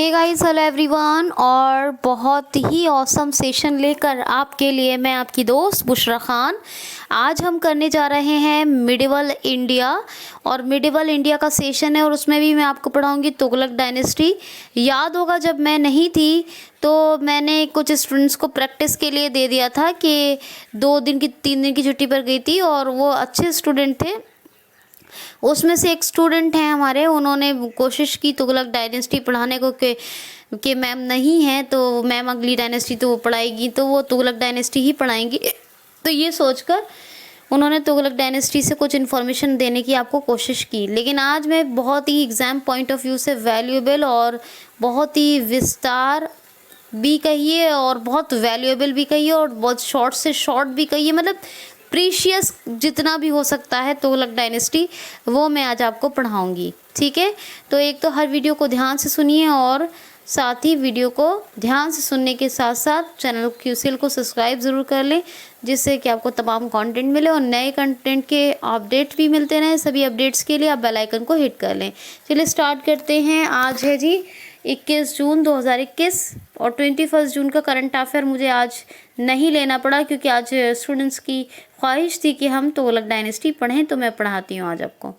Hey guys, hello everyone. और बहुत ही awesome session लेकर आपके लिए मैं आपकी दोस्त बुशरा खान। आज हम करने जा रहे हैं मिडिवल इंडिया, और मिडिवल इंडिया का सेशन है और उसमें भी मैं आपको पढ़ाऊंगी तुगलक डायनेस्टी। याद होगा जब मैं नहीं थी तो मैंने कुछ स्टूडेंट्स को प्रैक्टिस के लिए दे दिया था कि 3 दिन की छुट्टी पर गई थी और वो अच्छे स्टूडेंट थे। उसमें से एक स्टूडेंट हैं हमारे, उन्होंने कोशिश की तुगलक डायनेस्टी पढ़ाने को कि मैम नहीं है तो मैम अगली डायनेस्टी तो वो पढ़ाएगी, तो वो तुगलक डायनेस्टी ही पढ़ाएंगी। तो ये सोचकर उन्होंने तुगलक डायनेस्टी से कुछ इन्फॉर्मेशन देने की आपको कोशिश की। लेकिन आज मैं बहुत ही एग्ज़ाम पॉइंट ऑफ व्यू से वैल्यूएबल और बहुत ही विस्तार भी कहिए और बहुत वैल्यूएबल भी कहिए और बहुत शॉर्ट से शॉर्ट भी कहिए, मतलब प्रीशियस जितना भी हो सकता है तुगलक डायनेस्टी वो मैं आज आपको पढ़ाऊंगी। ठीक है, तो एक तो हर वीडियो को ध्यान से सुनिए और साथ ही वीडियो को ध्यान से सुनने के साथ साथ चैनल QCL को सब्सक्राइब ज़रूर कर लें, जिससे कि आपको तमाम कंटेंट मिले और नए कंटेंट के अपडेट भी मिलते रहें। सभी अपडेट्स के लिए आप बेल आइकन को हिट कर लें। चलिए स्टार्ट करते हैं। आज है जी 21 जून 2021 और 21 जून का करंट अफेयर मुझे आज नहीं लेना पड़ा क्योंकि आज स्टूडेंट्स की ख्वाहिश थी कि हम तुगलक डायनेस्टी पढ़ें, तो मैं पढ़ाती हूँ आज आपको।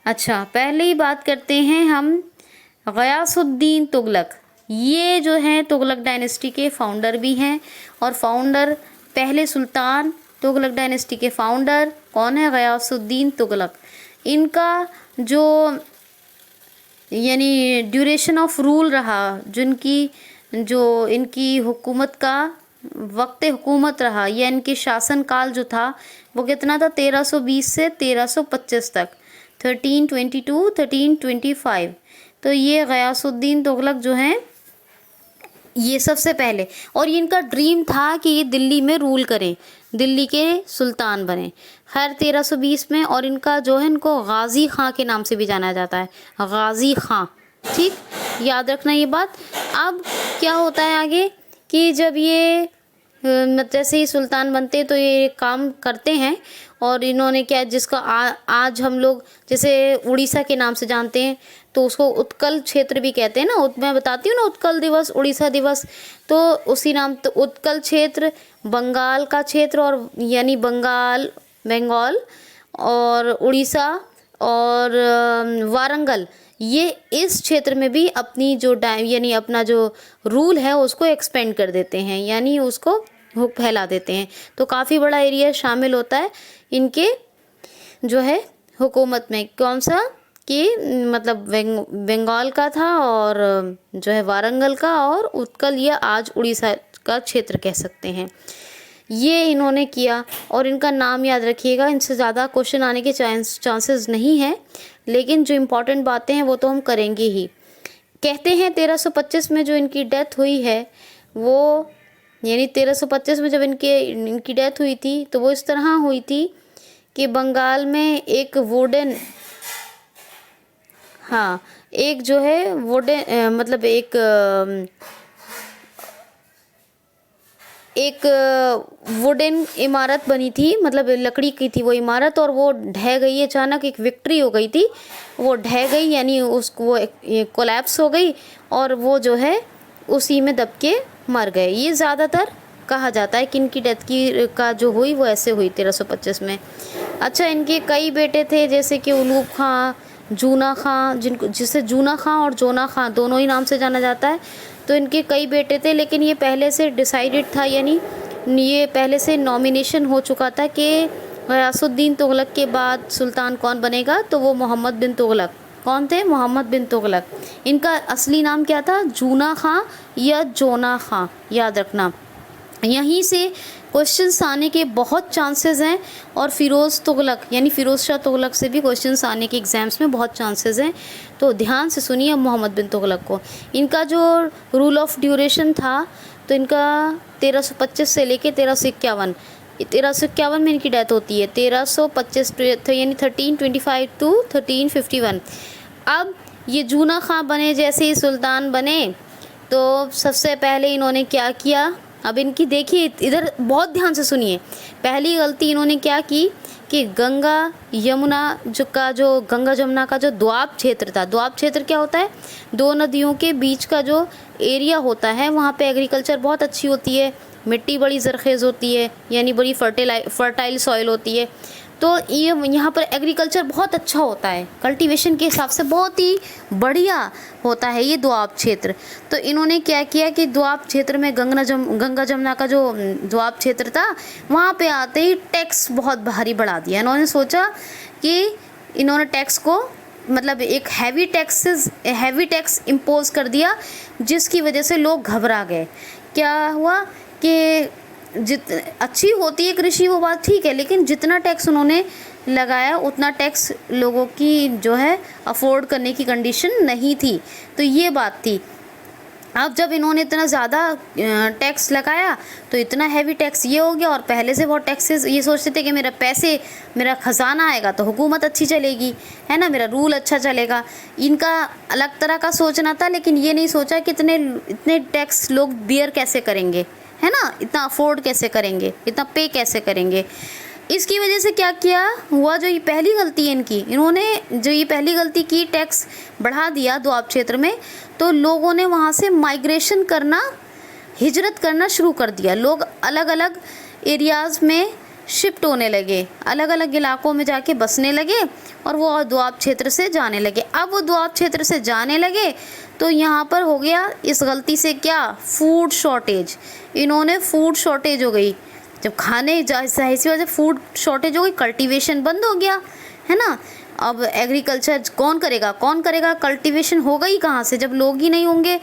अच्छा, पहले ही बात करते हैं हम गयासुद्दीन तुगलक। ये जो हैं तुगलक डायनेस्टी के फाउंडर भी हैं और फाउंडर पहले सुल्तान तुगलक डायनेस्टी के फाउंडर कौन है? गयासुद्दीन तुगलक। इनका जो यानी ड्यूरेशन ऑफ रूल रहा, जो इनकी हुकूमत का वक्त हुकूमत रहा या इनके शासन काल जो था वो कितना था? 1320 से 1325 तक, 1322 1325। तो ये गयासुद्दीन तुगलक जो हैं ये सबसे पहले, और इनका ड्रीम था कि ये दिल्ली में रूल करें, दिल्ली के सुल्तान बने। खैर 1320 में, और इनका जो है इनको गाजी खां के नाम से भी जाना जाता है, गाजी खां। ठीक, याद रखना ये बात। अब क्या होता है आगे कि जब ये जैसे ही सुल्तान बनते तो ये काम करते हैं और इन्होंने क्या, जिसका आज हम लोग जैसे उड़ीसा के नाम से जानते हैं तो उसको उत्कल क्षेत्र भी कहते हैं ना। मैं बताती हूँ ना, उत्कल दिवस, उड़ीसा दिवस, तो उसी नाम। तो उत्कल क्षेत्र बंगाल का क्षेत्र, और यानी बंगाल और उड़ीसा और वारंगल, ये इस क्षेत्र में भी अपनी जो यानी अपना जो रूल है उसको एक्सपेंड कर देते हैं, यानी उसको फैला देते हैं। तो काफ़ी बड़ा एरिया शामिल होता है इनके जो है हुकूमत में। कौन सा कि मतलब बंगाल का था और जो है वारंगल का और उत्कल, या आज उड़ीसा का क्षेत्र कह सकते हैं। ये इन्होंने किया और इनका नाम याद रखिएगा, इनसे ज़्यादा क्वेश्चन आने के चांसेस नहीं हैं, लेकिन जो इम्पोर्टेंट बातें हैं वो तो हम करेंगे ही। कहते हैं 1325 में जो इनकी डेथ हुई है वो, यानी 1325 में जब इनकी डेथ हुई थी तो वो इस तरह हुई थी कि बंगाल में एक वुडन, हाँ, एक जो है वुडन मतलब एक वुडन इमारत बनी थी, मतलब लकड़ी की थी वो इमारत, और वो ढह गई। अचानक एक विक्ट्री हो गई थी, वो ढह गई, यानी उसको वो कोलैप्स हो गई और वो जो है उसी में दब के मर गए। ये ज़्यादातर कहा जाता है कि इनकी डेथ का जो हुई वो ऐसे हुई 1325 में। अच्छा, इनके कई बेटे थे, जैसे कि उलूग खां, जूना खां, जिसे जूना खां और जोना खां दोनों ही नाम से जाना जाता है। तो इनके कई बेटे थे, लेकिन ये पहले से डिसाइडेड था, यानी ये पहले से नॉमिनेशन हो चुका था कि गयासुद्दीन तुगलक के बाद सुल्तान कौन बनेगा, तो वो मोहम्मद बिन तुगलक। कौन थे? मोहम्मद बिन तुगलक। इनका असली नाम क्या था? जूना खां या जोना खां, याद रखना। यहीं से क्वेश्चंस आने के बहुत चांसेस हैं, और फ़िरोज़ तुगलक यानी फ़िरोज़ शाह तुगलक से भी क्वेश्चंस आने के एग्ज़ाम्स में बहुत चांसेस हैं। तो ध्यान से सुनिए मोहम्मद बिन तुगलक को। इनका जो रूल ऑफ ड्यूरेशन था तो इनका 1325 से लेके 1351 में इनकी डेथ होती है। 1325 यानी 1325 टू 1351। अब ये जूना खां बने, जैसे ही सुल्तान बने तो सबसे पहले इन्होंने क्या किया, अब इनकी देखिए, इधर बहुत ध्यान से सुनिए। पहली गलती इन्होंने क्या की कि गंगा यमुना जो गंगा जमुना का जो दोआब क्षेत्र था, दोआब क्षेत्र क्या होता है, दो नदियों के बीच का जो एरिया होता है, वहाँ पे एग्रीकल्चर बहुत अच्छी होती है, मिट्टी बड़ी ज़रखेज़ होती है, यानी बड़ी फर्टाइल सॉइल होती है। तो ये यहाँ पर एग्रीकल्चर बहुत अच्छा होता है, कल्टीवेशन के हिसाब से बहुत ही बढ़िया होता है ये दोआब क्षेत्र। तो इन्होंने क्या किया कि दोआब क्षेत्र में गंगा जमुना का जो दोआब क्षेत्र था, वहाँ पे आते ही टैक्स बहुत भारी बढ़ा दिया। इन्होंने सोचा कि इन्होंने टैक्स को मतलब एक हैवी टैक्स इम्पोज कर दिया, जिसकी वजह से लोग घबरा गए। क्या हुआ कि अच्छी होती है कृषि वो बात ठीक है, लेकिन जितना टैक्स उन्होंने लगाया उतना टैक्स लोगों की जो है अफोर्ड करने की कंडीशन नहीं थी। तो ये बात थी। अब जब इन्होंने इतना ज़्यादा टैक्स लगाया तो इतना हैवी टैक्स ये हो गया, और पहले से बहुत टैक्सेस ये सोचते थे कि मेरा ख़जाना आएगा तो हुकूमत अच्छी चलेगी, है ना, मेरा रूल अच्छा चलेगा। इनका अलग तरह का सोचना था, लेकिन ये नहीं सोचा कि इतने टैक्स लोग बियर कैसे करेंगे, है ना, इतना अफोर्ड कैसे करेंगे, इतना पे कैसे करेंगे। इसकी वजह से क्या किया हुआ, जो ये पहली गलती है इनकी, इन्होंने जो ये पहली गलती की, टैक्स बढ़ा दिया दोआब क्षेत्र में, तो लोगों ने वहाँ से माइग्रेशन करना, हिजरत करना शुरू कर दिया। लोग अलग अलग एरियाज़ में शिफ्ट होने लगे, अलग अलग इलाकों में जाके बसने लगे, और वो दोआब क्षेत्र से जाने लगे। अब वो दोआब क्षेत्र से जाने लगे तो यहाँ पर हो गया इस गलती से क्या, फूड शॉर्टेज। इन्होंने फूड शॉर्टेज हो गई, जब खाने जाहिर सी वजह फूड शॉर्टेज हो गई, कल्टीवेशन बंद हो गया, है ना। अब एग्रीकल्चर कौन करेगा, कल्टीवेशन होगा ही कहाँ से जब लोग ही नहीं होंगे।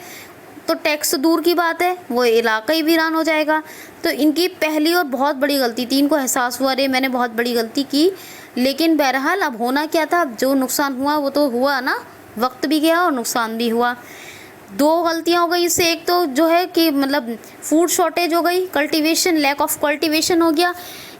तो टैक्स तो दूर की बात है, वो इलाका ही वीरान हो जाएगा। तो इनकी पहली और बहुत बड़ी गलती थी। इनको एहसास हुआ अरे मैंने बहुत बड़ी गलती की, लेकिन बहरहाल अब होना क्या था, जो नुकसान हुआ वो तो हुआ ना, वक्त भी गया और नुकसान भी हुआ। दो गलतियां हो गई इससे। एक तो जो है कि मतलब फूड शॉर्टेज हो गई, कल्टीवेशन, लैक ऑफ कल्टीवेशन हो गया,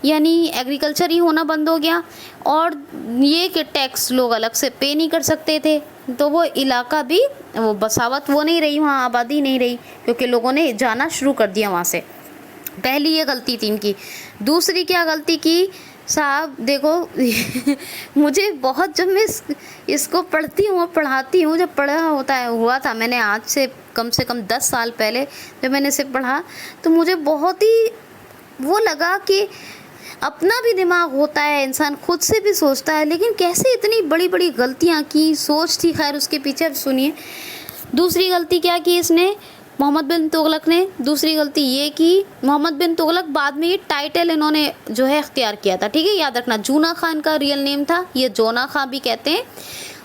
यानी एग्रीकल्चर ही होना बंद हो गया। और ये कि टैक्स लोग अलग से पे नहीं कर सकते थे, तो वो इलाका भी, वो बसावत वो नहीं रही, वहाँ आबादी नहीं रही, क्योंकि लोगों ने जाना शुरू कर दिया वहाँ से। पहली ये गलती थी इनकी। दूसरी क्या गलती की साहब, देखो मुझे बहुत, जब मैं इसको पढ़ती हूँ पढ़ाती हूँ, जब पढ़ा हुआ था मैंने, आज से कम 10 साल पहले जब मैंने इसे पढ़ा, तो मुझे बहुत ही वो लगा कि अपना भी दिमाग होता है, इंसान खुद से भी सोचता है, लेकिन कैसे इतनी बड़ी बड़ी गलतियाँ की, सोच थी खैर उसके पीछे। अब सुनिए दूसरी गलती क्या की इसने, मोहम्मद बिन तुगलक ने। दूसरी गलती ये की, मोहम्मद बिन तुगलक, बाद में ये टाइटल इन्होंने जो है इख्तियार किया था, ठीक है, याद रखना, जूना खान का रियल नेम था, ये जोना खां भी कहते हैं,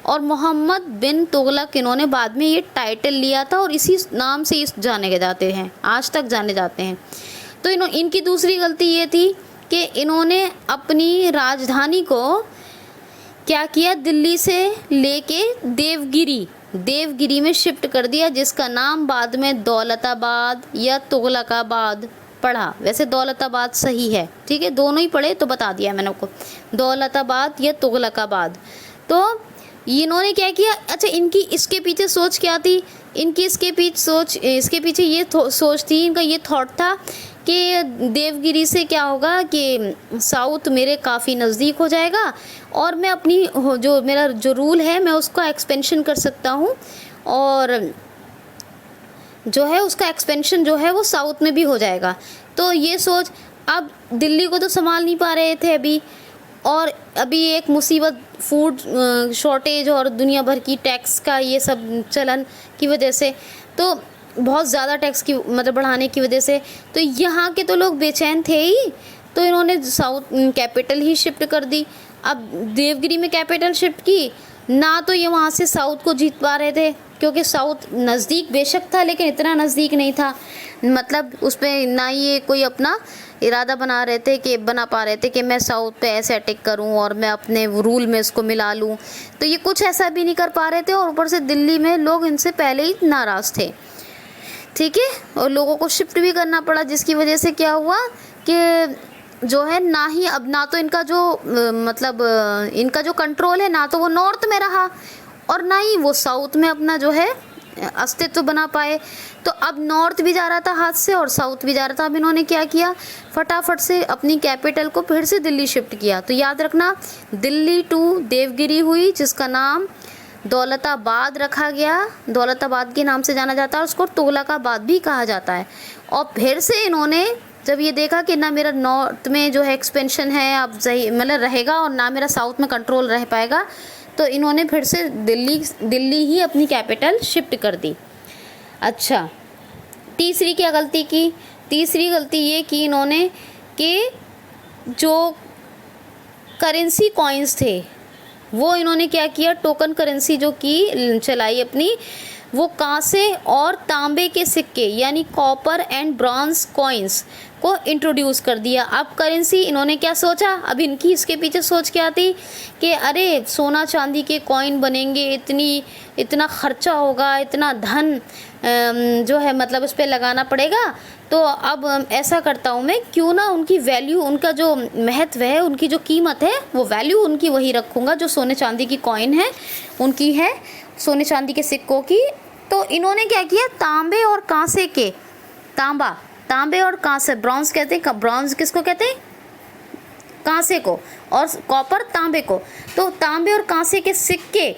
और मोहम्मद बिन तुगलक इन्होंने बाद में ये टाइटल लिया था, और इसी नाम से इस जाने जाते हैं, आज तक जाने जाते हैं। तो इनकी दूसरी गलती ये थी कि इन्होंने अपनी राजधानी को क्या किया, दिल्ली से लेके देवगिरी में शिफ्ट कर दिया, जिसका नाम बाद में दौलताबाद या तुगलकाबाद पढ़ा। वैसे दौलताबाद सही है, ठीक है, दोनों ही पढ़े तो बता दिया मैंने आपको, दौलताबाद या तुगलकाबाद। तो इन्होंने क्या किया, अच्छा इनकी इसके पीछे सोच क्या थी, इनकी इसके पीछे ये सोच थी, इनका ये थॉट था कि देवगिरी से क्या होगा कि साउथ मेरे काफ़ी नज़दीक हो जाएगा, और मैं अपनी मेरा जो रूल है मैं उसका एक्सपेंशन कर सकता हूँ, और जो है उसका एक्सपेंशन जो है वो साउथ में भी हो जाएगा। तो ये सोच, अब दिल्ली को तो संभाल नहीं पा रहे थे अभी, और अभी एक मुसीबत फूड शॉर्टेज और दुनिया भर की टैक्स का ये सब चलन की वजह से, तो बहुत ज़्यादा टैक्स की मतलब बढ़ाने की वजह से, तो यहाँ के तो लोग बेचैन थे ही, तो इन्होंने साउथ कैपिटल ही शिफ्ट कर दी। अब देवगिरी में कैपिटल शिफ्ट की ना, तो ये वहाँ से साउथ को जीत पा रहे थे, क्योंकि साउथ नज़दीक बेशक था लेकिन इतना नज़दीक नहीं था, मतलब उस पर ना ये कोई अपना इरादा बना पा रहे थे कि मैं साउथ पे ऐसे अटैक करूं और मैं अपने रूल में इसको मिला लूं, तो ये कुछ ऐसा भी नहीं कर पा रहे थे। और ऊपर से दिल्ली में लोग इनसे पहले ही नाराज़ थे, ठीक है, और लोगों को शिफ्ट भी करना पड़ा, जिसकी वजह से क्या हुआ कि जो है ना तो इनका जो कंट्रोल है, ना तो वो नॉर्थ में रहा और ना ही वो साउथ में अपना जो है अस्तित्व बना पाए। तो अब नॉर्थ भी जा रहा था हाथ से और साउथ भी जा रहा था। अब इन्होंने क्या किया, फटाफट से अपनी कैपिटल को फिर से दिल्ली शिफ्ट किया। तो याद रखना, दिल्ली टू देवगिरी हुई, जिसका नाम दौलताबाद रखा गया, दौलताबाद के नाम से जाना जाता है, उसको तुगलकाबाद भी कहा जाता है। और फिर से इन्होंने जब ये देखा कि ना मेरा नॉर्थ में जो है एक्सपेंशन है अब सही मतलब रहेगा और ना मेरा साउथ में कंट्रोल रह पाएगा, तो इन्होंने फिर से दिल्ली ही अपनी कैपिटल शिफ्ट कर दी। अच्छा, तीसरी क्या गलती की, तीसरी गलती ये की इन्होंने कि जो करेंसी कॉइन्स थे वो इन्होंने क्या किया, टोकन करेंसी जो की चलाई अपनी, वो कांसे और तांबे के सिक्के यानी कॉपर एंड ब्रॉन्ज कॉइन्स को इंट्रोड्यूस कर दिया। अब करेंसी इन्होंने क्या सोचा, अब इनकी इसके पीछे सोच क्या थी कि अरे सोना चांदी के कॉइन बनेंगे, इतना खर्चा होगा, इतना धन जो है मतलब उस पर लगाना पड़ेगा। तो अब ऐसा करता हूँ मैं, क्यों ना उनकी वैल्यू, उनका जो महत्व है, उनकी जो कीमत है, वो वैल्यू उनकी वही रखूँगा जो सोने चांदी की कॉइन है उनकी है, सोने चांदी के सिक्कों की। तो इन्होंने क्या किया, तांबे और कांसे के, तांबे और कांसे, ब्रॉन्ज कहते हैं, ब्रॉन्ज किसको कहते हैं, कांसे को, और कॉपर तांबे को। तो तांबे और कांसे के सिक्के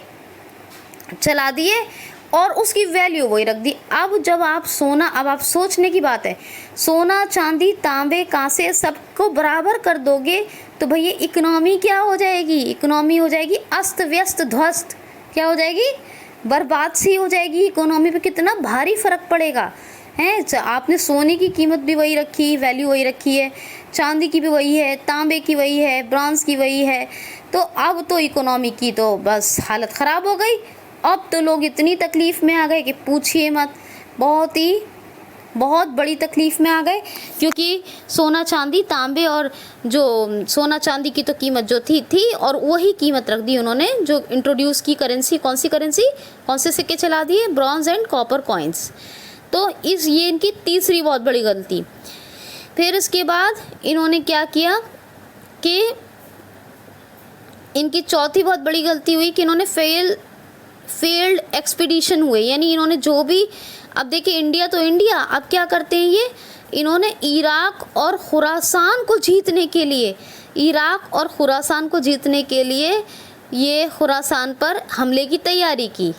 चला दिए और उसकी वैल्यू वही रख दी। अब जब आप सोना, अब आप सोचने की बात है, सोना चांदी तांबे कांसे सबको बराबर कर दोगे तो भैया इकोनॉमी क्या हो जाएगी, इकोनॉमी हो जाएगी अस्त व्यस्त ध्वस्त, क्या हो जाएगी, बर्बाद सी हो जाएगी। इकोनॉमी पे कितना भारी फर्क पड़ेगा हैं। आपने सोने की कीमत भी वही रखी, वैल्यू वही रखी है, चांदी की भी वही है, तांबे की वही है, ब्रॉन्ज की वही है, तो अब तो इकोनॉमी की तो बस हालत ख़राब हो गई। अब तो लोग इतनी तकलीफ़ में आ गए कि पूछिए मत, बहुत बड़ी तकलीफ़ में आ गए, क्योंकि सोना चांदी तांबे और जो सोना चांदी की तो कीमत जो थी और वही कीमत रख दी उन्होंने जो इंट्रोड्यूस की करेंसी, कौन से सिक्के चला दिए, ब्रॉन्ज एंड कॉपर कॉइन्स। तो ये इनकी तीसरी बहुत बड़ी गलती। फिर इसके बाद इन्होंने क्या किया कि इनकी चौथी बहुत बड़ी गलती हुई कि इन्होंने फेल्ड एक्सपीडिशन हुए, यानी इन्होंने जो भी, अब देखिए इंडिया तो इंडिया, अब क्या करते हैं ये, इन्होंने इराक और खुरासान को जीतने के लिए ये खुरासान पर हमले की तैयारी की।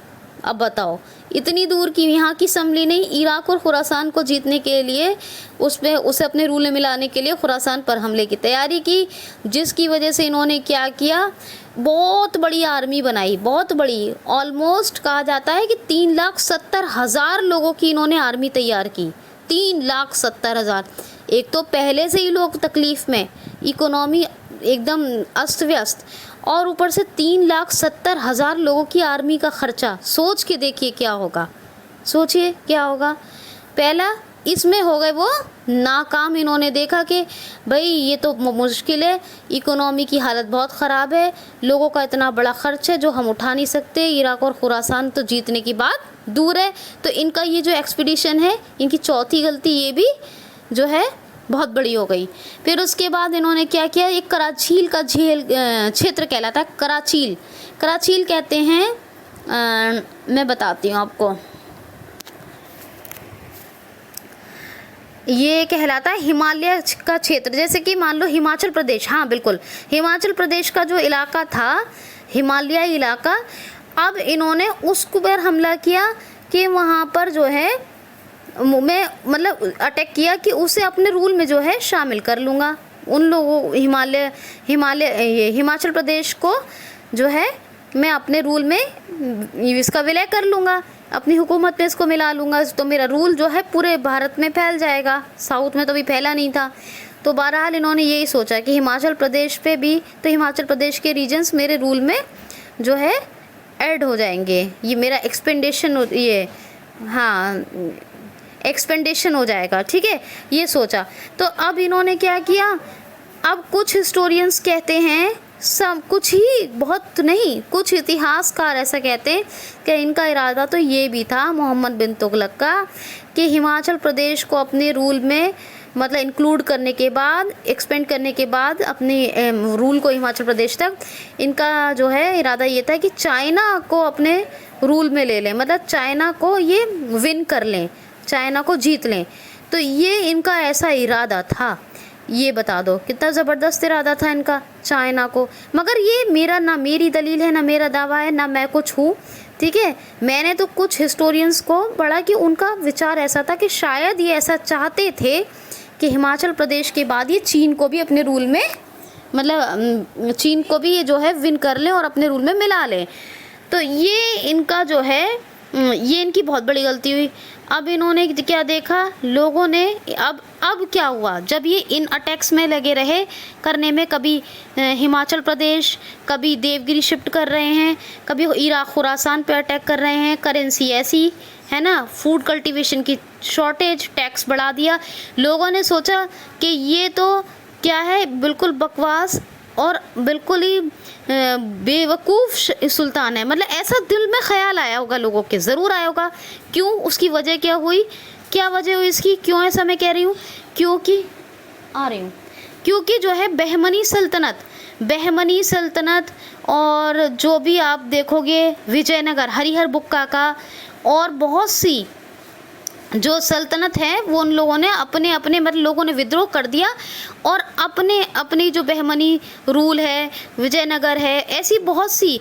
अब बताओ, इतनी दूर की यहाँ की असम्बली ने इराक और खुरासान को जीतने के लिए उसे अपने रूल में मिलाने के लिए खुरासान पर हमले की तैयारी की, जिसकी वजह से इन्होंने क्या किया, बहुत बड़ी आर्मी बनाई, बहुत बड़ी, ऑलमोस्ट कहा जाता है कि 3,70,000 लोगों की इन्होंने आर्मी तैयार की। 3,70,000। एक तो पहले से ही लोग तकलीफ़ में, इकोनॉमी एकदम अस्त व्यस्त, और ऊपर से 3,70,000 लोगों की आर्मी का खर्चा। सोच के देखिए क्या होगा, सोचिए क्या होगा। पहला इसमें हो गए वो नाकाम, इन्होंने देखा कि भाई ये तो मुश्किल है, इकोनॉमी की हालत बहुत ख़राब है, लोगों का इतना बड़ा खर्च है जो हम उठा नहीं सकते, इराक और खुरासान तो जीतने की बात दूर है। तो इनका ये जो एक्सपीडिशन है, इनकी चौथी गलती ये भी जो है बहुत बड़ी हो गई। फिर उसके बाद इन्होंने क्या किया, एक कराचील का क्षेत्र कहलाता है, कराचील कहते हैं, मैं बताती हूँ आपको, ये कहलाता है हिमालय का क्षेत्र, जैसे कि मान लो हिमाचल प्रदेश, हाँ बिल्कुल, हिमाचल प्रदेश का जो इलाका था, हिमालयी इलाका, अब इन्होंने उस पर हमला किया कि वहाँ पर जो है मैं मतलब अटैक किया कि उसे अपने रूल में जो है शामिल कर लूँगा। उन लोगों हिमाचल प्रदेश को जो है मैं अपने रूल में इसका विलय कर लूँगा, अपनी हुकूमत में इसको मिला लूँगा, तो मेरा रूल जो है पूरे भारत में फैल जाएगा। साउथ में तो अभी फैला नहीं था। तो बहरहाल इन्होंने यही सोचा कि हिमाचल प्रदेश पे भी, तो हिमाचल प्रदेश के रीजन्स मेरे रूल में जो है ऐड हो जाएंगे, ये मेरा एक्सपेंडेशन हो जाएगा, ठीक है, ये सोचा। तो अब इन्होंने क्या किया, अब कुछ हिस्टोरियंस कहते हैं, सब कुछ ही बहुत नहीं, कुछ इतिहासकार ऐसा कहते हैं कि इनका इरादा तो ये भी था मोहम्मद बिन तुगलक का कि हिमाचल प्रदेश को अपने रूल में मतलब इंक्लूड करने के बाद, एक्सपेंड करने के बाद अपने रूल को हिमाचल प्रदेश तक, इनका जो है इरादा ये था कि चाइना को अपने रूल में ले लें, मतलब चाइना को ये विन कर लें, चाइना को जीत लें। तो ये इनका ऐसा इरादा था। ये बता दो कितना ज़बरदस्त इरादा था इनका चाइना को। मगर ये मेरा ना मेरी दलील है, ना मेरा दावा है, ना मैं कुछ हूँ, ठीक है। मैंने तो कुछ हिस्टोरियंस को पढ़ा कि उनका विचार ऐसा था कि शायद ये ऐसा चाहते थे कि हिमाचल प्रदेश के बाद ये चीन को भी अपने रूल में, मतलब चीन को भी ये जो है विन कर लें और अपने रूल में मिला लें। तो ये इनका जो है, ये इनकी बहुत बड़ी गलती हुई। अब इन्होंने क्या देखा लोगों ने, अब क्या हुआ जब ये इन अटैक्स में लगे रहे करने में, कभी हिमाचल प्रदेश, कभी देवगिरी शिफ्ट कर रहे हैं, कभी इराक खुरासान पे अटैक कर रहे हैं, करेंसी ऐसी है ना, फूड कल्टीवेशन की शॉर्टेज, टैक्स बढ़ा दिया। लोगों ने सोचा कि ये तो क्या है, बिल्कुल बकवास और बिल्कुल ही बेवकूफ़ सुल्तान है, मतलब ऐसा दिल में ख्याल आया होगा लोगों के, ज़रूर आया होगा। क्यों, उसकी वजह क्या हुई, क्या वजह हुई इसकी, क्यों ऐसा मैं कह रही हूँ, क्योंकि जो है बहमनी सल्तनत और जो भी आप देखोगे विजयनगर, हरिहर बुक्का का और बहुत सी जो सल्तनत है वो उन लोगों ने अपने मतलब लोगों ने विद्रोह कर दिया और अपनी जो बहमनी रूल है, विजयनगर है, ऐसी बहुत से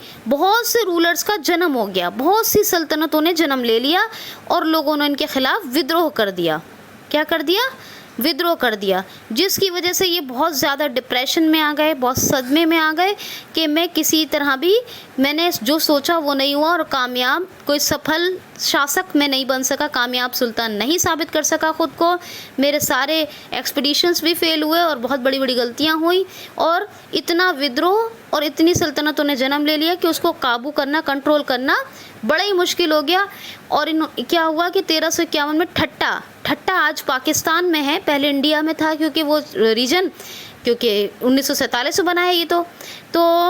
रूलर्स का जन्म हो गया, बहुत सी सल्तनतों ने जन्म ले लिया और लोगों ने इनके खिलाफ विद्रोह कर दिया। क्या कर दिया, विद्रोह कर दिया, जिसकी वजह से ये बहुत ज़्यादा डिप्रेशन में आ गए, बहुत सदमे में आ गए कि मैं किसी तरह भी, मैंने जो सोचा वो नहीं हुआ और कामयाब कोई सफल शासक मैं नहीं बन सका, कामयाब सुल्तान नहीं साबित कर सका खुद को, मेरे सारे एक्सपीडिशंस भी फेल हुए और बहुत बड़ी बड़ी गलतियां हुई और इतना विद्रोह और इतनी सल्तनतों ने जन्म ले लिया कि उसको काबू करना, कंट्रोल करना बड़ा ही मुश्किल हो गया। और क्या हुआ कि 1351 में ठट्टा आज पाकिस्तान में है, पहले इंडिया में था क्योंकि वो रीजन, क्योंकि 1947 में बना है ये तो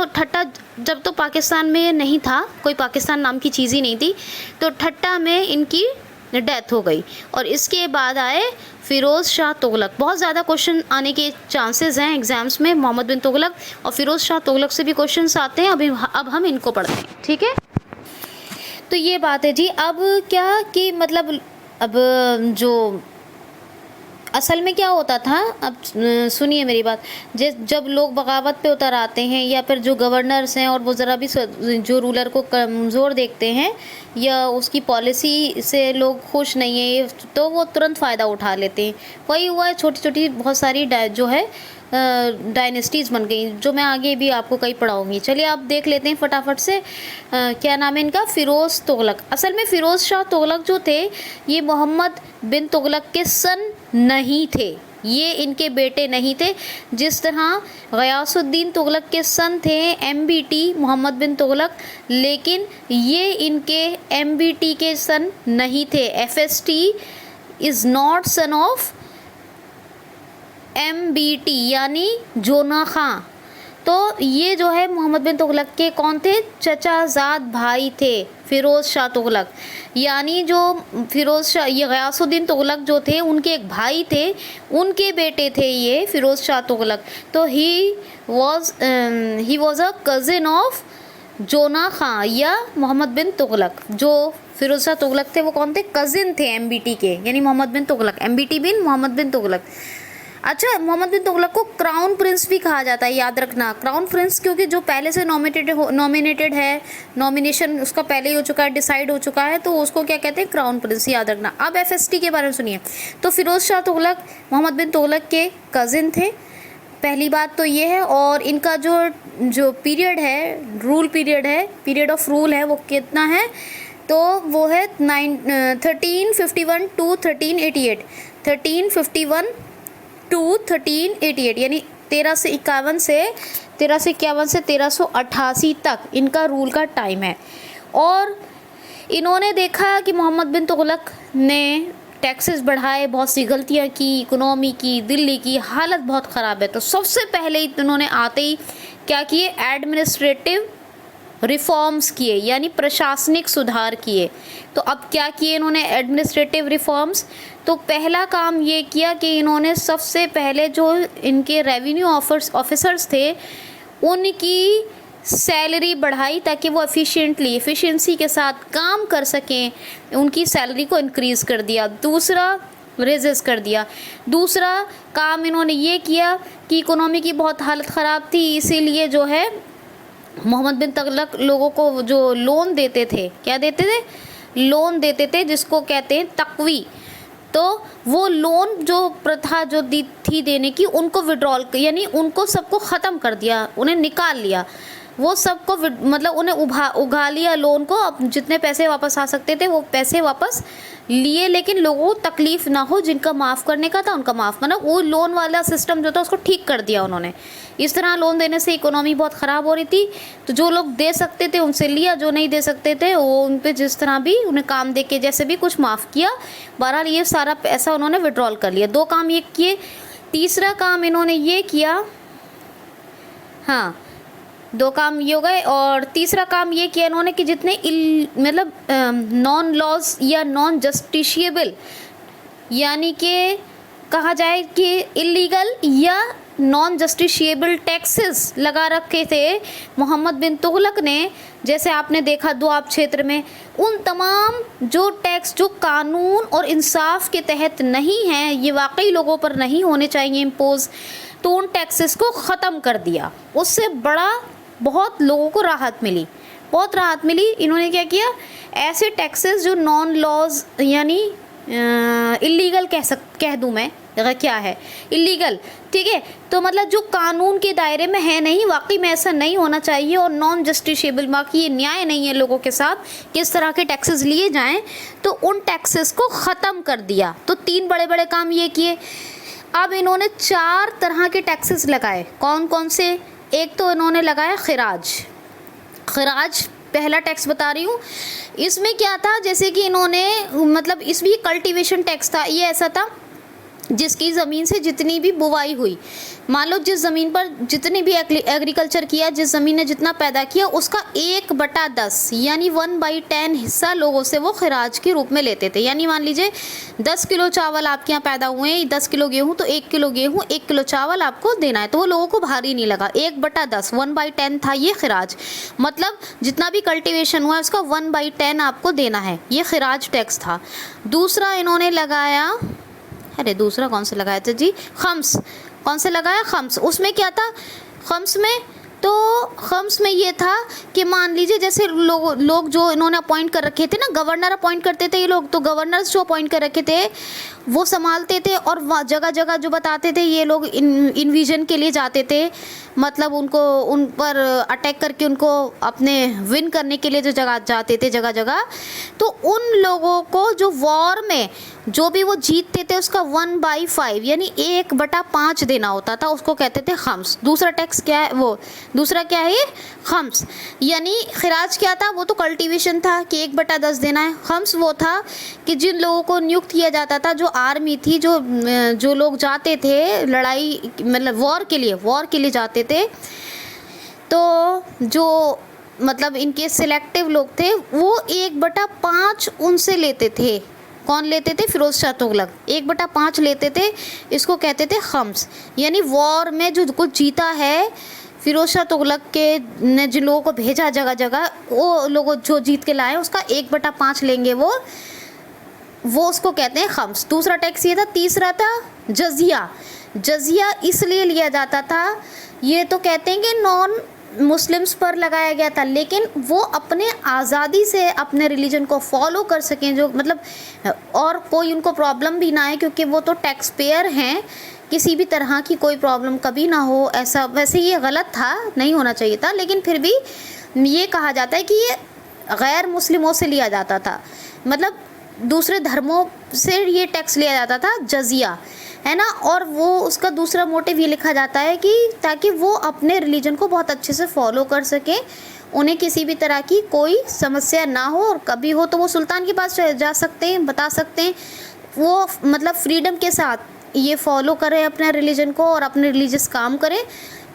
ठट्टा जब तो पाकिस्तान में नहीं था, कोई पाकिस्तान नाम की चीज़ ही नहीं थी, तो ठट्टा में इनकी डेथ हो गई। और इसके बाद आए फ़िरोज़ शाह तुगलक। बहुत ज़्यादा क्वेश्चन आने के चांसेस हैं एग्ज़ाम्स में, मोहम्मद बिन तुगलक और फ़िरोज़ शाह तुगलक से भी क्वेश्चंस आते हैं। अब हम इनको पढ़ते हैं, ठीक है। तो ये बात है जी। अब क्या कि मतलब अब जो असल में क्या होता था, अब सुनिए मेरी बात, जब लोग बगावत पे उतर आते हैं या फिर जो गवर्नर्स हैं और वो ज़रा भी जो रूलर को कमज़ोर देखते हैं या उसकी पॉलिसी से लोग खुश नहीं है तो वो तुरंत फ़ायदा उठा लेते हैं। वही हुआ है, छोटी छोटी बहुत सारी जो है डायनेस्टीज़ बन गई, जो मैं आगे भी आपको कहीं पढ़ाऊँगी। चलिए आप देख लेते हैं फटाफट से। क्या नाम है इनका, फ़िरोज़ तुगलक। असल में फ़िरोज़ शाह तुगलक जो थे ये मोहम्मद बिन तुगलक के सन नहीं थे, ये इनके बेटे नहीं थे। जिस तरह गयासुद्दीन तुगलक के सन थे MBT मोहम्मद बिन तुगलक, लेकिन ये इनके MBT के सन नहीं थे। FST is not son of MBT यानी जोना खां। तो ये जो है मोहम्मद बिन तुगलक के कौन थे, चचाजाद भाई थे फ़िरोज़ शाह तुगलक। यानी जो फ़िरोज़ शाह, ये गयासुद्दीन तुगलक जो थे उनके एक भाई थे, उनके बेटे थे ये फ़िरोज़ शाह तुगलक। तो he was a cousin of Jauna Khan या मोहम्मद बिन तुगलक। जो फ़िरोज़ शाह तुगलक थे वो कौन थे, कज़िन थे MBT के, यानी मोहम्मद बिन तुगलक, MBT बिन मोहम्मद बिन तुगलक। अच्छा, मोहम्मद बिन तुगलक को क्राउन प्रिंस भी कहा जाता है, याद रखना। क्राउन प्रिंस क्योंकि जो पहले से नॉमिनेटेड है, नॉमिनेशन उसका पहले ही हो चुका है, डिसाइड हो चुका है, तो उसको क्या कहते हैं, क्राउन प्रिंस, याद रखना। अब FST के बारे में सुनिए। तो फ़िरोज़ शाह तुगलक मोहम्मद बिन तुगलक के कज़िन थे, पहली बात तो ये है। और इनका जो पीरियड है, रूल पीरियड है, पीरियड ऑफ रूल है, वो कितना है, तो वो है 1351 टू 1388, 1351 टू 1388, यानी 1351 से 1388 तक इनका रूल का टाइम है। और इन्होंने देखा कि मोहम्मद बिन तुगलक ने टैक्सेस बढ़ाए, बहुत सी गलतियां की, इकोनॉमी की, दिल्ली की हालत बहुत ख़राब है। तो सबसे पहले इन्होंने आते ही क्या किए, एडमिनिस्ट्रेटिव रिफॉर्म्स किए, यानी प्रशासनिक सुधार किए। तो अब क्या किए इन्होंने, एडमिनिस्ट्रेटिव रिफॉर्म्स। तो पहला काम ये किया कि इन्होंने सबसे पहले जो इनके रेवेन्यू ऑफिसर्स थे उनकी सैलरी बढ़ाई ताकि वो एफिशिएंसी के साथ काम कर सकें, उनकी सैलरी को इंक्रीज़ कर दिया। दूसरा रेजेस कर दिया। दूसरा काम इन्होंने ये किया कि इकोनॉमी की बहुत हालत ख़राब थी, इसीलिए जो है मोहम्मद बिन तुगलक लोगों को जो लोन देते थे, क्या देते थे, लोन देते थे जिसको कहते हैं तकवी। तो वो लोन जो प्रथा जो दी थी देने की, उनको विड्रॉल यानी उनको सबको ख़त्म कर दिया, उन्हें निकाल लिया, वो सबको मतलब उन्हें उगा लिया लोन को। अब जितने पैसे वापस आ सकते थे वो पैसे वापस लिए, लेकिन लोगों को तकलीफ़ ना हो, जिनका माफ़ करने का था उनका माफ़, मतलब वो लोन वाला सिस्टम जो था उसको ठीक कर दिया उन्होंने। इस तरह लोन देने से इकोनॉमी बहुत ख़राब हो रही थी, तो जो लोग दे सकते थे उनसे लिया, जो नहीं दे सकते थे वो उन पे जिस तरह भी उन्हें काम दे के जैसे भी कुछ माफ़ किया। बहरहाल ये सारा पैसा उन्होंने विड्रॉल कर लिया। 2 काम ये किए। तीसरा काम इन्होंने ये किया, हाँ 2 काम ये हो गए। और तीसरा काम ये किया इन्होंने कि जितने मतलब नॉन लॉज या नॉन जस्टिशिएबल, यानी कि कहा जाए कि इलीगल या नॉन जस्टिशिएबल टैक्सेस लगा रखे थे मोहम्मद बिन तुगलक ने, जैसे आपने देखा दोआब क्षेत्र में, उन तमाम जो टैक्स जो कानून और इंसाफ के तहत नहीं हैं, ये वाकई लोगों पर नहीं होने चाहिए इम्पोज, तो उन टैक्सेस को ख़त्म कर दिया। उससे बड़ा बहुत लोगों को राहत मिली, बहुत राहत मिली। इन्होंने क्या किया, ऐसे टैक्सेस जो नॉन लॉज यानी इलीगल कह दूँ मैं, क्या है इलीगल, ठीक है, तो मतलब जो कानून के दायरे में है नहीं, वाकई में ऐसा नहीं होना चाहिए, और नॉन जस्टिशिएबल, बाकी ये न्याय नहीं है लोगों के साथ किस तरह के टैक्सेस लिए जाएं, तो उन टैक्सेस को ख़त्म कर दिया। तो 3 बड़े बड़े काम ये किए। अब इन्होंने 4 तरह के टैक्सेस लगाए। कौन कौन से? एक तो इन्होंने लगाया खराज, पहला टैक्स बता रही हूँ। इसमें क्या था, जैसे कि इन्होंने मतलब इसमें कल्टीवेशन टैक्स था। ये ऐसा था जिसकी ज़मीन से जितनी भी बुवाई हुई, मान लो जिस ज़मीन पर जितनी भी एग्रीकल्चर किया, जिस ज़मीन ने जितना पैदा किया, उसका 1/10 यानी 1/10 हिस्सा लोगों से वो खराज के रूप में लेते थे। यानी मान लीजिए 10 किलो चावल आपके यहाँ पैदा हुए हैं, 10 किलो गेहूँ, तो 1 किलो गेहूँ 1 किलो चावल आपको देना है, तो वो लोगों को भारी नहीं लगा। 1/10 1/10 था ये खराज, मतलब जितना भी कल्टिवेशन हुआ उसका 1/10 आपको देना है, ये खराज टैक्स था। दूसरा इन्होंने लगाया, अरे दूसरा कौन सा लगाया था जी, खम्स। कौन से लगाया? खम्स। उसमें क्या था खम्स में? तो खम्स में ये था कि मान लीजिए जैसे लोग जो इन्होंने अपॉइंट कर रखे थे ना, गवर्नर अपॉइंट करते थे ये लोग, तो गवर्नर्स जो अपॉइंट कर रखे थे वो संभालते थे, और जगह जगह जो बताते थे ये लोग इन्विजन के लिए जाते थे, मतलब उनको उन पर अटैक करके उनको अपने विन करने के लिए जो जगह जाते थे जगह जगह, तो उन लोगों को जो वॉर में जो भी वो जीतते थे उसका 1/5 यानी 1/5 देना होता था, उसको कहते थे खम्स। दूसरा टैक्स क्या है, वो दूसरा क्या है, खम्स। यानी खराज क्या था, वो तो कल्टीवेशन था कि 1/10 देना है। खम्स वो था कि जिन लोगों को नियुक्त किया जाता था, जो आर्मी थी, जो लोग जाते थे लड़ाई मतलब वॉर के लिए जाते थे, तो जो मतलब इनके सिलेक्टिव लोग थे वो 1/5 उनसे लेते थे। कौन लेते थे? फिरोज शाह तुगलक 1/5 लेते थे, इसको कहते थे खम्स। यानी वॉर में जो कुछ जीता है, फिरोज शाह तुगलक के ने जिन लोगों को भेजा जगह जगह, वो लोग जो जीत के लाए उसका 1/5 लेंगे वो उसको कहते हैं खम्स। दूसरा टैक्स ये था। तीसरा था जजिया इसलिए लिया जाता था, ये तो कहते हैं कि नॉन मुस्लिम्स पर लगाया गया था, लेकिन वो अपने आज़ादी से अपने रिलीजन को फॉलो कर सकें, जो मतलब और कोई उनको प्रॉब्लम भी ना आए, क्योंकि वो तो टैक्स पेयर हैं, किसी भी तरह की कोई प्रॉब्लम कभी ना हो। ऐसा वैसे ये गलत था, नहीं होना चाहिए था, लेकिन फिर भी ये कहा जाता है कि ये गैर मुस्लिमों से लिया जाता था, मतलब दूसरे धर्मों से ये टैक्स लिया जाता था, जजिया, है ना। और वो उसका दूसरा मोटिव ये लिखा जाता है कि ताकि वो अपने रिलीजन को बहुत अच्छे से फॉलो कर सकें, उन्हें किसी भी तरह की कोई समस्या ना हो, और कभी हो तो वो सुल्तान के पास जा सकते हैं, बता सकते हैं, वो मतलब फ्रीडम के साथ ये फॉलो करें अपने रिलीजन को और अपने रिलीजियस काम करें,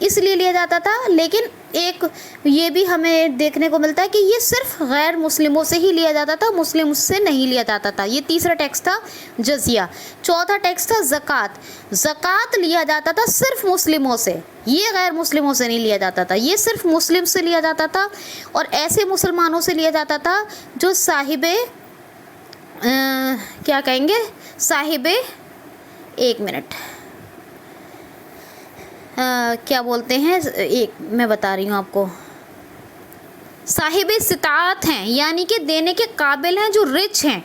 इसलिए लिया जाता था। लेकिन एक ये भी हमें देखने को मिलता है कि ये सिर्फ गैर मुस्लिमों से ही लिया जाता था, मुस्लिम से नहीं लिया जाता था। ये तीसरा टैक्स था जजिया। चौथा टैक्स था ज़कात। ज़कात लिया जाता था सिर्फ मुस्लिमों से, ये गैर मुस्लिमों से नहीं लिया जाता था, ये सिर्फ मुस्लिम से लिया जाता था और ऐसे मुसलमानों से लिया जाता था जो साहिबे क्या कहेंगे, साहिबे, एक मिनट, क्या बोलते हैं, एक मैं बता रही हूँ आपको, साहिब इस्तात हैं, यानी कि देने के काबिल हैं, जो रिच हैं,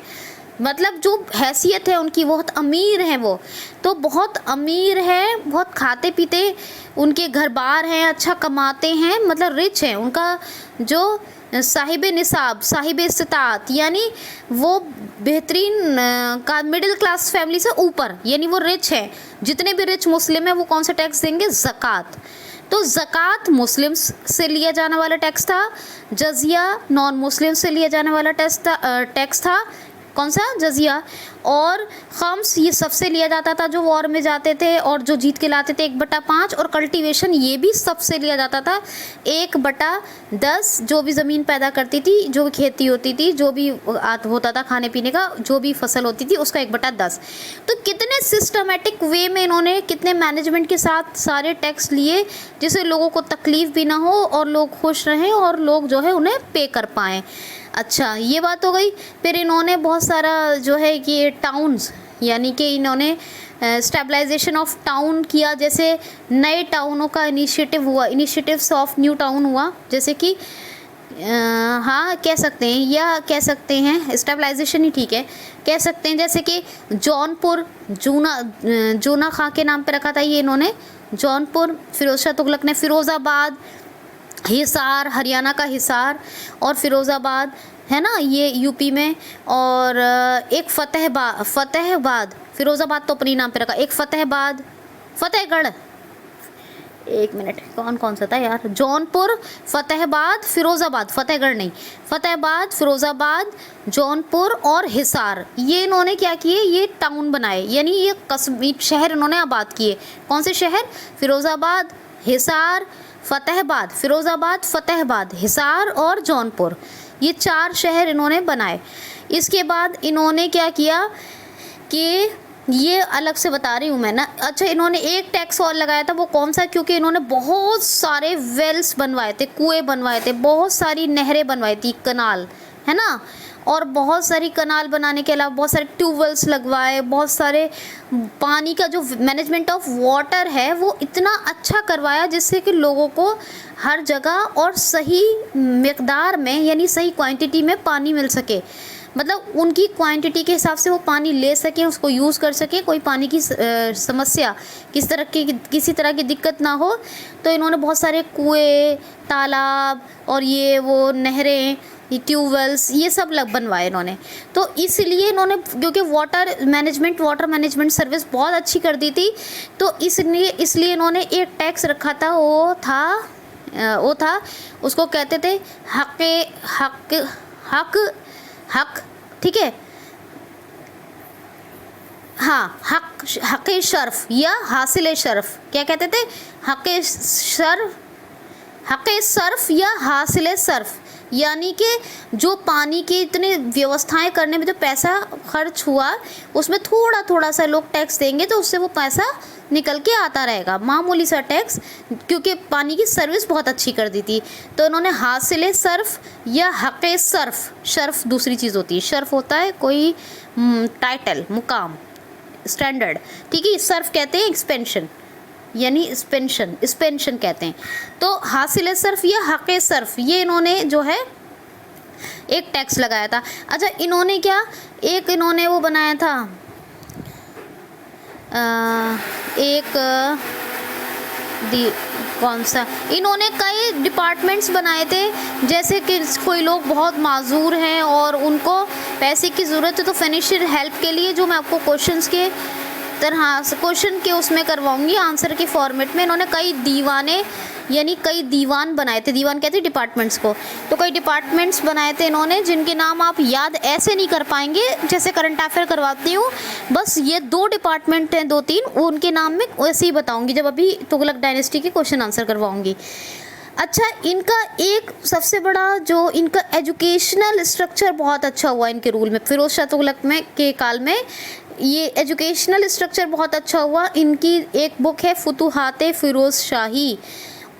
मतलब जो हैसियत है उनकी, बहुत अमीर हैं वो, तो बहुत अमीर हैं, बहुत खाते पीते उनके घर बार हैं, अच्छा कमाते हैं, मतलब रिच हैं। उनका जो साहिब निसाब, साहिब इस्तात, यानी वो बेहतरीन का मिडिल क्लास फैमिली से ऊपर, यानी वो रिच है। जितने भी रिच मुस्लिम हैं वो कौन सा टैक्स देंगे, ज़कात। तो ज़कात मुस्लिम से लिया जाने वाला टैक्स था, जजिया नॉन मुस्लिम से लिया जाने वाला टैक्स था, कौन सा, जजिया। और खम्स ये सबसे लिया जाता था जो वॉर में जाते थे और जो जीत के लाते थे, 1/5। और कल्टीवेशन ये भी सबसे लिया जाता था, 1/10, जो भी ज़मीन पैदा करती थी, जो भी खेती होती थी, जो भी होता था खाने पीने का, जो भी फसल होती थी, उसका 1/10। तो कितने सिस्टमेटिक वे में इन्होंने, कितने मैनेजमेंट के साथ सारे टैक्स लिए, जिससे लोगों को तकलीफ़ भी ना हो और लोग खुश रहें और लोग जो है उन्हें पे कर पाएँ। अच्छा, ये बात हो गई। फिर इन्होंने बहुत सारा जो है कि टाउन्स, यानी कि इन्होंने स्टेबलाइजेशन ऑफ टाउन किया, जैसे नए टाउनों का इनिशिएटिव हुआ, इनिशिएटिव्स ऑफ न्यू टाउन हुआ, जैसे कि हाँ कह सकते हैं, या कह सकते हैं स्टेबलाइजेशन ही ठीक है, कह सकते हैं। जैसे कि जौनपुर, जूना खां के नाम पे रखा था ये इन्होंने, जौनपुर। फिरोज शाह तुगलक ने फ़िरोज़ाबाद, हिसार, हरियाणा का हिसार और फ़िरोज़ाबाद है ना, ये यूपी में। और एक फ़तेहाबाद, फ़िरोज़ाबाद तो अपनी नाम पे रखा, एक फ़तेहगढ़, एक मिनट, कौन सा था यार, जौनपुर, फ़तेहाबाद, फ़िरोज़ाबाद, फ़तेहगढ़ नहीं, फ़तेहाबाद, फ़िरोज़ाबाद, जौनपुर और हिसार, ये इन्होंने क्या किए, ये टाउन बनाए, यानी ये कस्बे, शहर इन्होंने आबाद किए। कौन से शहर, फ़िरोज़ाबाद, हिसार, फ़तेहाबाद, फ़िरोज़ाबाद, फ़तेहाबाद, हिसार और जौनपुर, ये 4 शहर इन्होंने बनाए। इसके बाद इन्होंने क्या किया कि ये अलग से बता रही हूँ मैं ना। अच्छा, इन्होंने एक टैक्स और लगाया था, वो कौन सा, क्योंकि इन्होंने बहुत सारे वेल्स बनवाए थे, कुएं बनवाए थे, बहुत सारी नहरें बनवाई थी, कनाल है ना, और बहुत सारी कनाल बनाने के अलावा बहुत सारे ट्यूबवेल्स लगवाए, बहुत सारे पानी का जो मैनेजमेंट ऑफ वाटर है वो इतना अच्छा करवाया, जिससे कि लोगों को हर जगह और सही मिकदार में, यानी सही क्वांटिटी में पानी मिल सके, मतलब उनकी क्वांटिटी के हिसाब से वो पानी ले सकें, उसको यूज़ कर सकें, कोई पानी की समस्या, किसी तरह की दिक्कत ना हो। तो इन्होंने बहुत सारे कुएं, तालाब और ये वो नहरें, ट्यूबवेल्स, ये सब बनवाए इन्होंने। तो इसलिए इन्होंने, क्योंकि वाटर मैनेजमेंट सर्विस बहुत अच्छी कर दी थी, तो इसलिए इन्होंने एक टैक्स रखा था, वो था उसको कहते थे हक, ठीक है, हाँ, हक शर्फ या हासिल शर्फ, क्या कहते थे, हक सर्फ या हासिल सर्फ, यानी कि जो पानी की इतनी व्यवस्थाएं करने में जो पैसा खर्च हुआ, उसमें थोड़ा थोड़ा सा लोग टैक्स देंगे, तो उससे वो पैसा निकल के आता रहेगा, मामूली सा टैक्स, क्योंकि पानी की सर्विस बहुत अच्छी कर दी थी। तो इन्होंने हासिल सर्फ या हक़ सर्फ, शर्फ दूसरी चीज़ होती है, शर्फ होता है कोई टाइटल, मुकाम, स्टैंडर्ड, ठीक है, सर्फ कहते हैं एक्सपेंशन, यानी स्पेंशन कहते हैं। तो हासिल सर्फ या हक़ सर्फ, ये इन्होंने जो है एक टैक्स लगाया था। अच्छा, इन्होंने इन्होंने वो बनाया था, कौन सा, इन्होंने कई डिपार्टमेंट्स बनाए थे, जैसे कि कोई लोग बहुत माजूर हैं और उनको पैसे की ज़रूरत है, तो फाइनेंशियल हेल्प के लिए, जो मैं आपको क्वेश्चंस के तरह से क्वेश्चन के उसमें करवाऊंगी आंसर के फॉर्मेट में। इन्होंने कई दीवाने यानी कई दीवान बनाए थे, दीवान कहते हैं डिपार्टमेंट्स को, तो कई डिपार्टमेंट्स बनाए थे इन्होंने जिनके नाम आप याद ऐसे नहीं कर पाएंगे जैसे करंट अफेयर करवाती हूँ। बस ये 2 डिपार्टमेंट हैं, 2-3, उनके नाम में वैसे ही बताऊँगी जब अभी तुगलक डायनेस्टी के क्वेश्चन आंसर करवाऊँगी। अच्छा, इनका एक सबसे बड़ा जो इनका एजुकेशनल स्ट्रक्चर बहुत अच्छा हुआ इनके रूल में, फिरोज शाह तुगलक में के काल में ये एजुकेशनल स्ट्रक्चर बहुत अच्छा हुआ। इनकी एक बुक है फुतुहाते फिरोज शाही,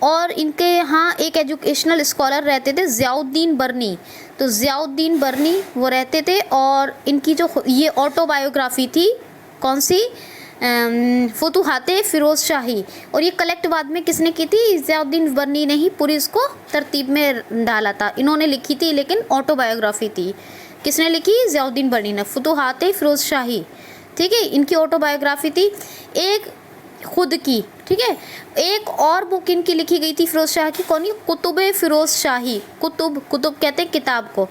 और इनके यहाँ एक एजुकेशनल स्कॉलर रहते थे ज़ियाउद्दीन बर्नी, तो ज़ियाउद्दीन बर्नी वो रहते थे। और इनकी जो ये ऑटोबायोग्राफी थी कौन सी, फुतुहाते फिरोज शाही, और ये कलेक्ट बाद में किसने की थी, ज़ियाउद्दीन बर्नी ने ही पूरी इसको तरतीब में डाला था, इन्होंने लिखी थी, लेकिन ऑटोबायोग्राफी थी। किसने लिखी, ज़ियाउद्दीन बर्नी ने, फुतुहाते फिरोज शाही, ठीक है, इनकी ऑटोबायोग्राफी थी। एक खुद की, ठीक है, एक और बुक इनकी लिखी गई थी फिरोज शाह की, कौन, कुतुबे फिरोज शाही, कुतुब कहते हैं किताब को,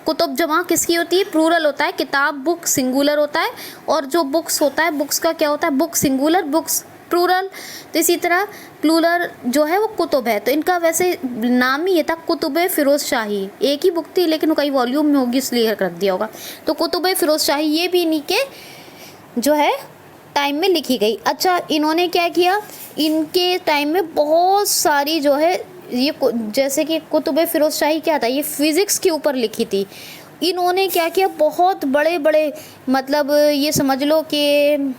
कुतुब जमा किसकी होती है, प्लूरल होता है, किताब बुक सिंगुलर होता है, और जो बुक्स होता है, बुक्स का क्या होता है, बुक सिंगुलर, बुक्स प्लूरल, तो इसी तरह प्लूरल जो है वो कुतुब है। तो इनका वैसे नाम ही ये था कुतुबे फिरोज शाही, एक ही बुक थी लेकिन वो कई वॉल्यूम में होगी इसलिए रख दिया होगा, तो कुतुबे फिरोज शाही ये भी इन्हीं के जो है टाइम में लिखी गई। अच्छा, इन्होंने क्या किया, इनके टाइम में बहुत सारी जो है ये जैसे कि कुतुबे फिरोज शाही क्या था, ये फिज़िक्स के ऊपर लिखी थी। इन्होंने क्या किया, बहुत बड़े बड़े मतलब ये समझ लो कि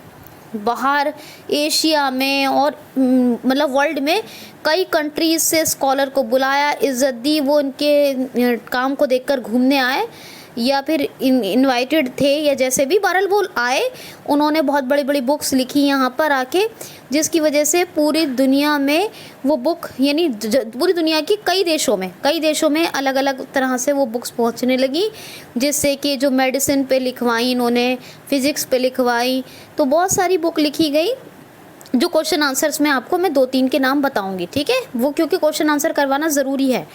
बाहर एशिया में और मतलब वर्ल्ड में कई कंट्रीज़ से स्कॉलर को बुलाया, इज़्ज़त दी, वो इनके काम को देखकर घूमने आए या फिर इनवाइटेड थे या जैसे भी, बहरहाल वो आए, उन्होंने बहुत बड़ी बड़ी बुक्स लिखी यहाँ पर आके, जिसकी वजह से पूरी दुनिया में वो बुक यानी पूरी दुनिया की कई देशों में अलग अलग तरह से वो बुक्स पहुँचने लगी, जिससे कि जो मेडिसिन पे लिखवाई इन्होंने, फिज़िक्स पे लिखवाई, तो बहुत सारी बुक लिखी गई। जो क्वेश्चन आंसर्स में आपको मैं 2-3 के नाम बताऊंगी, ठीक है, वो क्योंकि क्वेश्चन आंसर करवाना ज़रूरी है,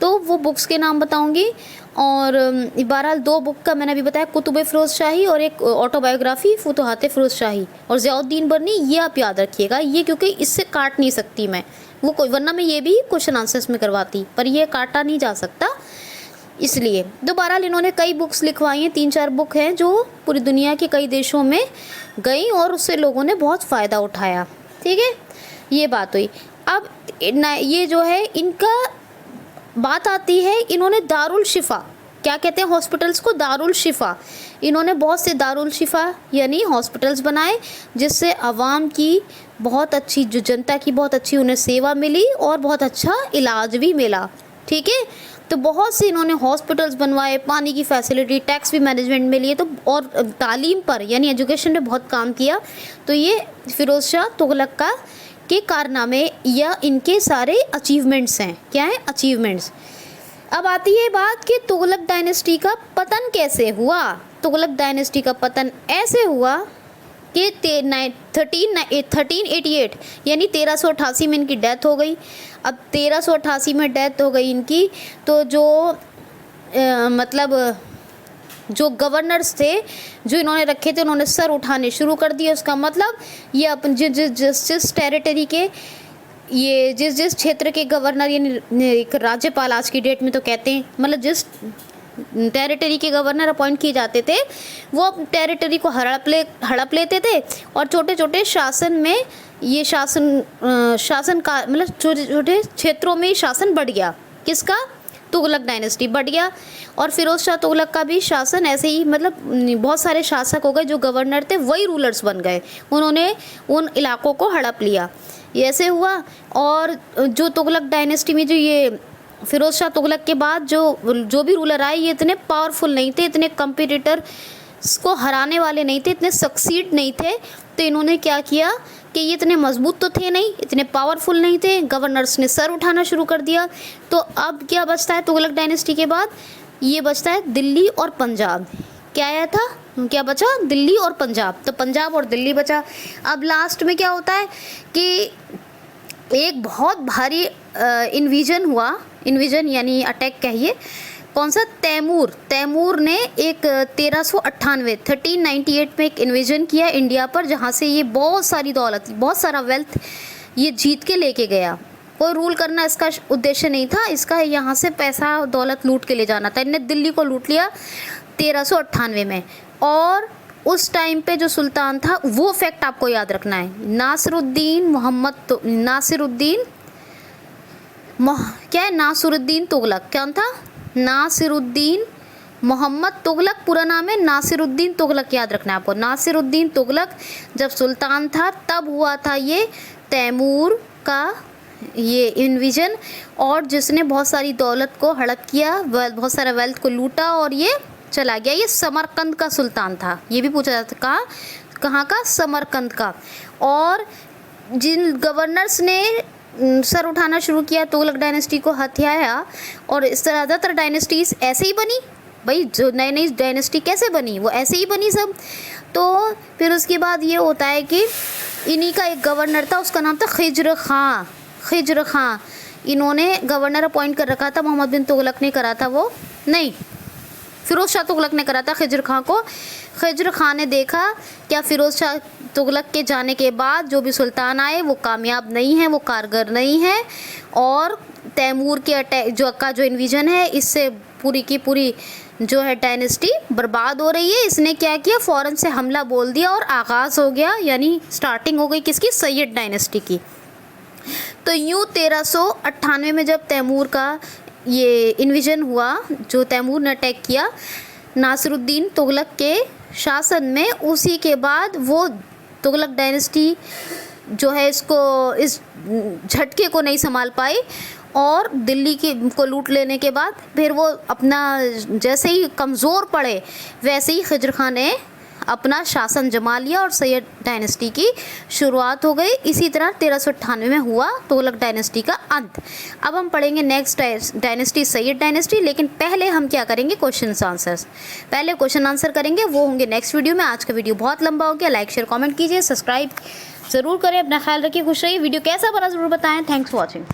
तो वो बुक्स के नाम बताऊंगी। और बहरहाल 2 बुक का मैंने अभी बताया, कुतुबे फिरोज शाही और एक ऑटोबायोग्राफी फुतुहाते फिरोज शाही और ज़ियाउद्दीन बर्नी, ये आप याद रखिएगा, ये क्योंकि इससे काट नहीं सकती मैं, वो कोई, वरना मैं ये भी क्वेश्चन आंसर्स में करवाती, पर ये काटा नहीं जा सकता इसलिए। तो बहरहाल इन्होंने कई बुक्स लिखवाई हैं, 3-4 बुक हैं जो पूरी दुनिया के कई देशों में गई और उससे लोगों ने बहुत फ़ायदा उठाया, ठीक है, ये बात हुई। अब ये जो है इनका बात आती है, इन्होंने दारुल शिफा, क्या कहते हैं हॉस्पिटल्स को, दारुल शिफा, इन्होंने बहुत से दारुल शिफा यानी हॉस्पिटल्स बनाए, जिससे आवाम की बहुत अच्छी, जो जनता की बहुत अच्छी उन्हें सेवा मिली और बहुत अच्छा इलाज भी मिला, ठीक है। तो बहुत से इन्होंने हॉस्पिटल्स बनवाए, पानी की फैसिलिटी, टैक्स भी मैनेजमेंट में लिए, तो और तालीम पर यानी एजुकेशन में बहुत काम किया। तो ये फिरोज शाह तुगलक का के कारनामे या इनके सारे अचीवमेंट्स हैं, क्या है, अचीवमेंट्स। अब आती है बात कि तुगलक डायनेस्टी का पतन कैसे हुआ। तुगलक डायनेस्टी का पतन ऐसे हुआ कि 1388 यानी 1388 में इनकी डेथ हो गई। अब 1388 में डेथ हो गई इनकी, तो जो मतलब जो गवर्नर्स थे जो इन्होंने रखे थे, उन्होंने सर उठाने शुरू कर दिए। उसका मतलब ये अपन जिस टेरिटरी के, ये जिस क्षेत्र के गवर्नर यानी एक राज्यपाल आज की डेट में तो कहते हैं, मतलब जिस टेरिटरी के गवर्नर अपॉइंट किए जाते थे वो टेरिटरी को हड़प लेते थे और छोटे छोटे शासन में ये शासन का मतलब छोटे छोटे क्षेत्रों में शासन बढ़ गया। किसका? तुगलक डायनेस्टी बढ़ गया। और फिरोज शाह तुगलक का भी शासन ऐसे ही, मतलब बहुत सारे शासक हो गए, जो गवर्नर थे वही रूलर्स बन गए, उन्होंने उन इलाकों को हड़प लिया। ये ऐसे हुआ। और जो तुगलक डायनेस्टी में जो ये फिरोज शाह तुगलक के बाद जो भी रूलर आए, ये इतने पावरफुल नहीं थे, इतने कंपटीटर को हराने वाले नहीं थे, इतने सक्सीड नहीं थे। तो इन्होंने क्या किया कि ये इतने मजबूत तो थे नहीं, इतने पावरफुल नहीं थे, गवर्नर्स ने सर उठाना शुरू कर दिया। तो अब क्या बचता है तुगलक डायनेस्टी के बाद? ये बचता है दिल्ली और पंजाब। क्या आया था, क्या बचा? दिल्ली और पंजाब। तो पंजाब और दिल्ली बचा। अब लास्ट में क्या होता है कि एक बहुत भारी इन्विजन हुआ, इन्विजन यानी अटैक कहिए, कौन सा, तैमूर। तैमूर ने एक 1398 में एक इन्वेजन किया इंडिया पर, जहाँ से ये बहुत सारी दौलत, बहुत सारा वेल्थ ये जीत के लेके गया। कोई रूल करना इसका उद्देश्य नहीं था, इसका यहाँ से पैसा दौलत लूट के ले जाना था। इनने दिल्ली को लूट लिया 1398 में। और उस टाइम पे जो सुल्तान था, वो फैक्ट आपको याद रखना है, नासिरुद्दीन तुगलक। क्या था? नासिरुद्दीन मोहम्मद तुगलक, पूरा नाम है नासिरुद्दीन तुगलक, याद रखना है आपको। नासिरुद्दीन तुगलक जब सुल्तान था तब हुआ था ये तैमूर का ये इन्विजन, और जिसने बहुत सारी दौलत को हड़प किया, बहुत सारा वेल्थ को लूटा और ये चला गया। ये समरकंद का सुल्तान था। ये भी पूछा जाता कहाँ का? समरकंद का। और जिन गवर्नर्स ने सर उठाना शुरू किया, तुगलक डायनेस्टी को हथियाया, और इस तरह ज़्यादातर डायनेस्टीज ऐसे ही बनी भाई। जो नई नई डायनेस्टी कैसे बनी, वो ऐसे ही बनी सब। तो फिर उसके बाद ये होता है कि इन्हीं का एक गवर्नर था, उसका नाम था खिज्र खां। इन्होंने गवर्नर अपॉइंट कर रखा था, मोहम्मद बिन तुगलक ने करा था, वो नहीं, फ़िरोज़ शाह तुगलक ने करा था खिज्र खां को। खिज्र खां ने देखा क्या फ़िरोज़ शाह तुगलक के जाने के बाद जो भी सुल्तान आए वो कामयाब नहीं है, वो कारगर नहीं है, और तैमूर के अटैक जो इन्विजन है, इससे पूरी की पूरी जो है डायनेस्टी बर्बाद हो रही है। इसने क्या किया, फ़ौरन से हमला बोल दिया और आगाज़ हो गया, यानी स्टार्टिंग हो गई किसकी? सैयद डायनेस्टी की। तो यूँ 1398 में जब तैमूर का ये इन्विजन हुआ, जो तैमूर ने अटैक किया नासिरुद्दीन तुगलक के शासन में, उसी के बाद वो तुगलक डायनेस्टी जो है इस झटके को नहीं संभाल पाई, और दिल्ली को लूट लेने के बाद फिर वो अपना जैसे ही कमज़ोर पड़े वैसे ही खिज्र खां ने अपना शासन जमा लिया और सैयद डायनेस्टी की शुरुआत हो गई। इसी तरह 1398 में हुआ तुगलक डायनेस्टी का अंत। अब हम पढ़ेंगे नेक्स्ट डायनेस्टी सैयद डायनेस्टी, लेकिन पहले हम क्या करेंगे, क्वेश्चन आंसर्स। पहले क्वेश्चन आंसर करेंगे, वो होंगे नेक्स्ट वीडियो में। आज का वीडियो बहुत लंबा हो गया, लाइक शेयर कमेंट कीजिए, सब्सक्राइब ज़रूर करें, अपना ख्याल रखिए, खुश रहिए। वीडियो कैसा बना ज़रूर बताएं। Thanks for watching.